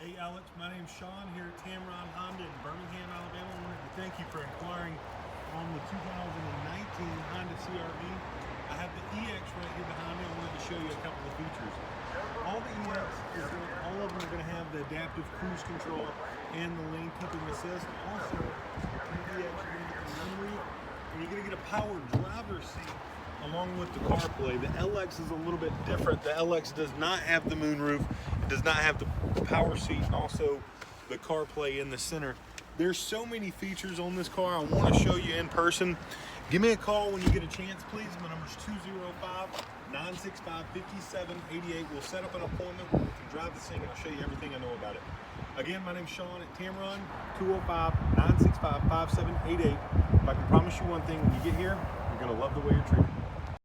Hey Alex, my name's Sean here at Tameron Honda in Birmingham, Alabama. I wanted to thank you for inquiring on the 2019 Honda CRV. I have the EX right here behind me. I wanted to show you a couple of features. All the all of them are going to have the adaptive cruise control and the lane keeping assist. Also, the EX, you're going to get a power driver's seat along with the CarPlay. The LX is a little bit different. The LX does not have the moonroof. It does not have the power seat and also the CarPlay in the center. There's so many features on this car. I want to show you in person. Give me a call when you get a chance, please. My number's 205-965-5788. We'll set up an appointment where we can drive this thing and I'll show you everything I know about it. Again, my name's Sean at Tameron, 205-965-5788. If I can promise you one thing, when you get here, you're going to love the way you're treated.